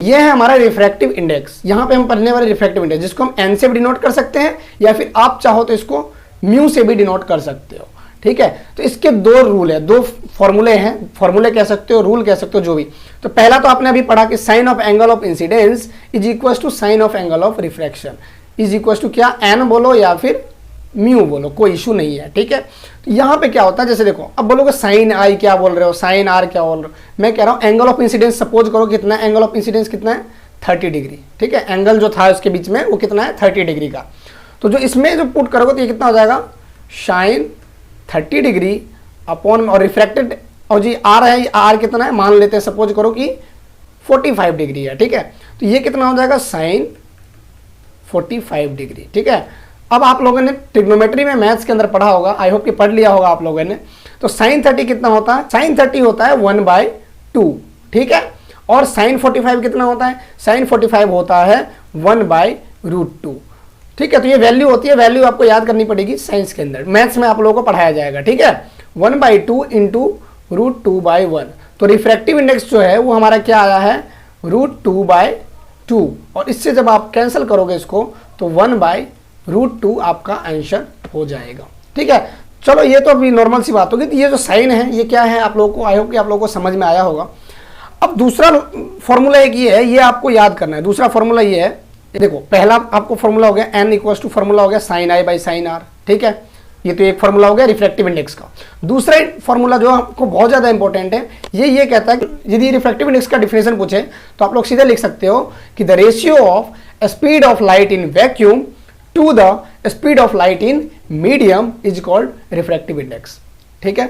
ये है हमारा रिफ्रैक्टिव इंडेक्स। यहाँ पे हम पढ़ने वाले रिफ्रैक्टिव इंडेक्स, जिसको हम एन से भी डिनोट कर सकते हैं या फिर आप चाहो तो इसको म्यू से भी डिनोट कर सकते हो। ठीक है, तो इसके दो रूल है, दो फॉर्मूले हैं, फॉर्मूले कह सकते हो, रूल कह सकते हो, जो भी। तो पहला तो आपने अभी पढ़ा कि sine of angle of incidence is equal to sine of angle of refraction is equal to क्या, एन बोलो या फिर म्यू बोलो, कोई इशू नहीं है। ठीक है, तो यहाँ पे क्या होता है, जैसे देखो, अब बोलोगे साइन आई क्या बोल रहे हो, साइन आर क्या बोल रहे हो, मैं कह रहा हूँ एंगल ऑफ इंसिडेंस सपोज करो कितना, एंगल ऑफ इंसिडेंस कितना है 30 डिग्री। ठीक है, एंगल जो था उसके बीच में वो कितना है 30 डिग्री का। तो जो इसमें जो पुट करोगे तो ये कितना हो जाएगा, साइन 30 डिग्री अपॉन, और रिफ्रैक्टेड, और जी आर है, आर कितना है मान लेते हैं, सपोज करो कि 45 डिग्री है। ठीक है, तो ये कितना हो जाएगा साइन 45 डिग्री। ठीक है, अब आप लोगों ने ट्रिग्नोमेट्री में मैथ्स के अंदर पढ़ा होगा, आई होप कि पढ़ लिया होगा आप लोगों ने। तो साइन 30 कितना होता है, साइन 30 होता है 1/2। ठीक है, और साइन 45 कितना होता है, साइन 45 होता है 1/√2। ठीक है, तो ये वैल्यू होती है, वैल्यू आपको याद करनी पड़ेगी साइंस के अंदर, मैथ्स में आप लोगों को पढ़ाया जाएगा। ठीक है, 1/2 इंटू √2/1। तो रिफ्रैक्टिव इंडेक्स जो है वो हमारा क्या आया है, √2/2, और इससे जब आप कैंसिल करोगे इसको तो 1/√2 आपका आंसर हो जाएगा। ठीक है, चलो ये तो अभी नॉर्मल सी बात होगी। तो ये जो साइन है ये क्या है, आप लोगों को, आई होप कि आप लोगों को समझ में आया होगा। अब दूसरा फॉर्मूला एक ये है, ये आपको याद करना है। दूसरा फॉर्मूला ये है, देखो पहला आपको फॉर्मूला हो गया एन इक्वल टू, फॉर्मूला हो गया sine I by sine R. ठीक है, ये तो एक फॉर्मूला हो गया रिफ्रैक्टिव इंडेक्स का। दूसरा फॉर्मूला जो आपको बहुत ज्यादा इंपॉर्टेंट है, ये कहता है कि यदि रिफ्रैक्टिव इंडेक्स का डिफिनेशन पूछे तो आप लोग सीधे लिख सकते हो कि the ratio of speed of light in vacuum to the speed of light in medium is called refractive index. ठीक है,